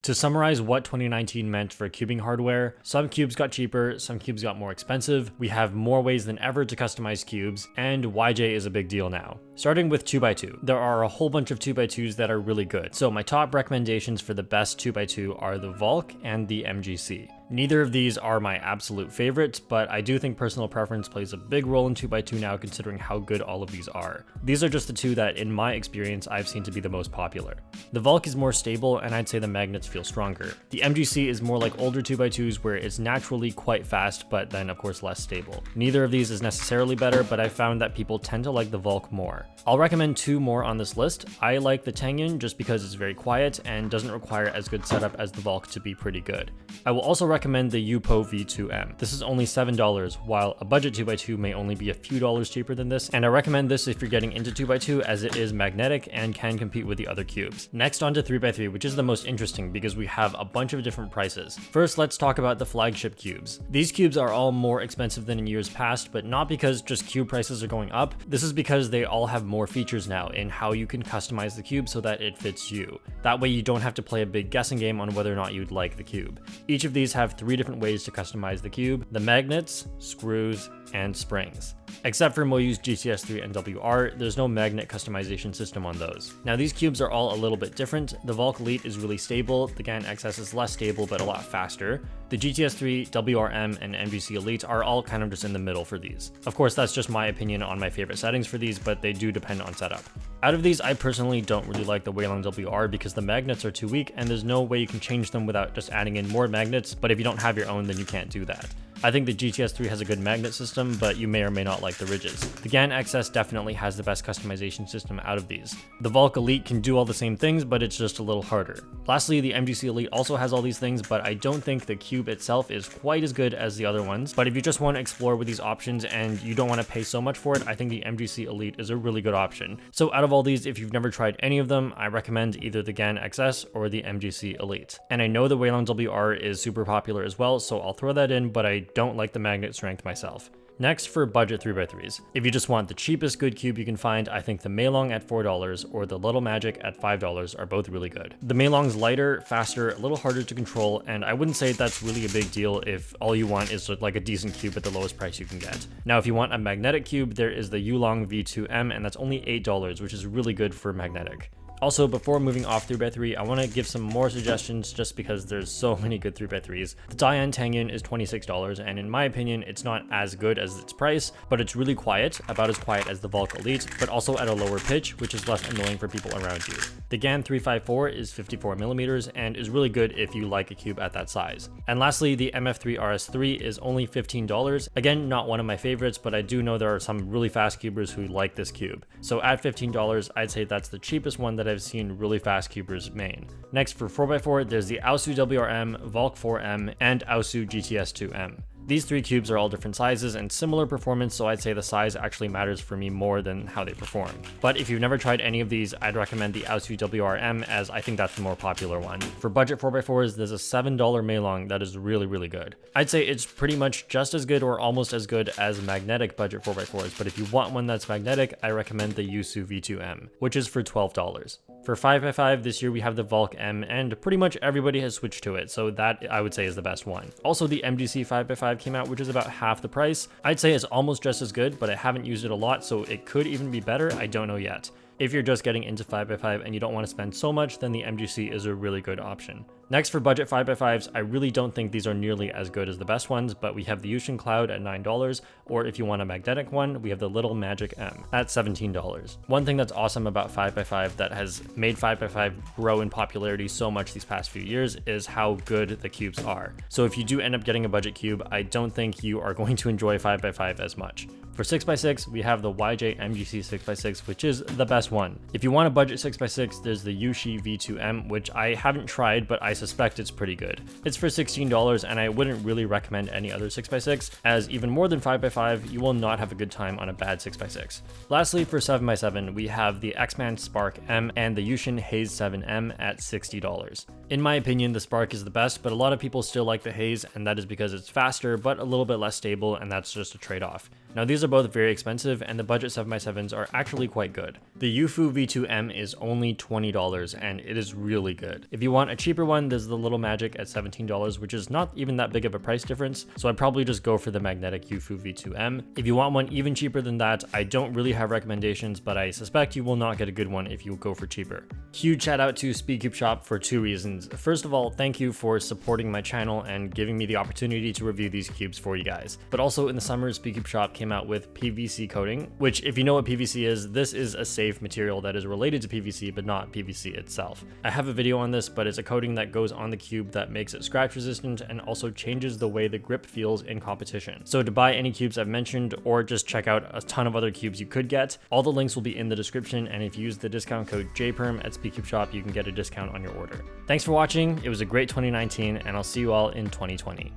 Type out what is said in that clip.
To summarize what 2019 meant for cubing hardware, some cubes got cheaper, some cubes got more expensive, we have more ways than ever to customize cubes, and YJ is a big deal now. Starting with 2x2, there are a whole bunch of 2x2s that are really good, so my top recommendations for the best 2x2 are the Valk and the MGC. Neither of these are my absolute favorites, but I do think personal preference plays a big role in 2x2 now considering how good all of these are. These are just the two that, in my experience, I've seen to be the most popular. The Valk is more stable, and I'd say the magnets feel stronger. The MGC is more like older 2x2s where it's naturally quite fast, but then of course less stable. Neither of these is necessarily better, but I've found that people tend to like the Valk more. I'll recommend two more on this list. I like the Tengyun just because it's very quiet and doesn't require as good setup as the Valk to be pretty good. I will also recommend the Yupo V2M. This is only $7, while a budget 2x2 may only be a few dollars cheaper than this, and I recommend this if you're getting into 2x2 as it is magnetic and can compete with the other cubes. Next on to 3x3, which is the most interesting because we have a bunch of different prices. First, let's talk about the Flagship cubes. These cubes are all more expensive than in years past, but not because just cube prices are going up. This is because they all have more features now in how you can customize the cube so that it fits you. That way you don't have to play a big guessing game on whether or not you'd like the cube. Each of these have 3 different ways to customize the cube: the magnets, screws, and springs. Except for MoYu's GTS3 and WR, there's no magnet customization system on those. Now these cubes are all a little bit different. The Valk Elite is really stable, the GAN XS is less stable but a lot faster. The GTS3, WRM, and MGC Elite are all kind of just in the middle for these. Of course, that's just my opinion on my favorite settings for these, but they do depend on setup. Out of these, I personally don't really like the Weilong WR because the magnets are too weak and there's no way you can change them without just adding in more magnets, but if you don't have your own, then you can't do that. I think the GTS3 has a good magnet system, but you may or may not like the ridges. The GAN XS definitely has the best customization system out of these. The Valk Elite can do all the same things, but it's just a little harder. Lastly, the MGC Elite also has all these things, but I don't think the cube itself is quite as good as the other ones. But if you just want to explore with these options and you don't want to pay so much for it, I think the MGC Elite is a really good option. So out of all these, if you've never tried any of them, I recommend either the GAN XS or the MGC Elite. And I know the Weilong WR is super popular as well, so I'll throw that in, but I don't like the magnet strength myself. Next, for budget 3x3s. If you just want the cheapest good cube you can find, I think the Meilong at $4 or the Little Magic at $5 are both really good. The Meilong's lighter, faster, a little harder to control, and I wouldn't say that's really a big deal if all you want is like a decent cube at the lowest price you can get. Now, if you want a magnetic cube, there is the Yulong V2M, and that's only $8, which is really good for magnetic. Also, before moving off 3x3, I want to give some more suggestions just because there's so many good 3x3s. The Dian Tengyun is $26, and in my opinion, it's not as good as its price, but it's really quiet, about as quiet as the Valk Elite, but also at a lower pitch, which is less annoying for people around you. The GAN 354 is 54mm and is really good if you like a cube at that size. And lastly, the MF3 RS3 is only $15. Again, not one of my favorites, but I do know there are some really fast cubers who like this cube. So at $15, I'd say that's the cheapest one that I've seen really fast cubers main. Next, for 4x4, there's the AoSu WRM, Valk 4M, and AoSu GTS2M. These 3 cubes are all different sizes and similar performance, so I'd say the size actually matters for me more than how they perform. But if you've never tried any of these, I'd recommend the AoSu WRM as I think that's the more popular one. For budget 4x4s, there's a $7 Meilong that is really good. I'd say it's pretty much just as good or almost as good as magnetic budget 4x4s, but if you want one that's magnetic, I recommend the Yusu V2M, which is for $12. For 5x5, this year we have the Valk M, and pretty much everybody has switched to it, so that I would say is the best one. Also, the MGC 5x5 came out, which is about half the price. I'd say it's almost just as good, but I haven't used it a lot, so it could even be better. I don't know yet. If you're just getting into 5x5 and you don't want to spend so much, then the MGC is a really good option. Next, for budget 5x5s, I really don't think these are nearly as good as the best ones, but we have the Yushin Cloud at $9, or if you want a magnetic one, we have the Little Magic M at $17. One thing that's awesome about 5x5 that has made 5x5 grow in popularity so much these past few years is how good the cubes are. So if you do end up getting a budget cube, I don't think you are going to enjoy 5x5 as much. For 6x6, we have the YJ MGC 6x6, which is the best one. If you want a budget 6x6, there's the Yushi V2M, which I haven't tried, but I suspect it's pretty good. It's for $16, and I wouldn't really recommend any other 6x6, as even more than 5x5, you will not have a good time on a bad 6x6. Lastly, for 7x7, we have the X-Man Spark M and the Yushin Haze 7M at $60. In my opinion, the Spark is the best, but a lot of people still like the Haze, and that is because it's faster, but a little bit less stable, and that's just a trade-off. Now, these are both very expensive, and the budget 7x7s are actually quite good. The UFU V2M is only $20 and it is really good. If you want a cheaper one, there's the Little Magic at $17, which is not even that big of a price difference, so I'd probably just go for the magnetic UFU V2M. If you want one even cheaper than that, I don't really have recommendations, but I suspect you will not get a good one if you go for cheaper. Huge shout out to Speedcube Shop for 2 reasons. First of all, thank you for supporting my channel and giving me the opportunity to review these cubes for you guys. But also in the summer, Speedcube Shop came out with PVC coating, which if you know what PVC is, this is a safe material that is related to PVC but not PVC itself. I have a video on this, but it's a coating that goes on the cube that makes it scratch resistant and also changes the way the grip feels in competition. So to buy any cubes I've mentioned or just check out a ton of other cubes you could get, all the links will be in the description, and if you use the discount code JPerm at Speedcube Shop, you can get a discount on your order. Thanks for watching, it was a great 2019, and I'll see you all in 2020.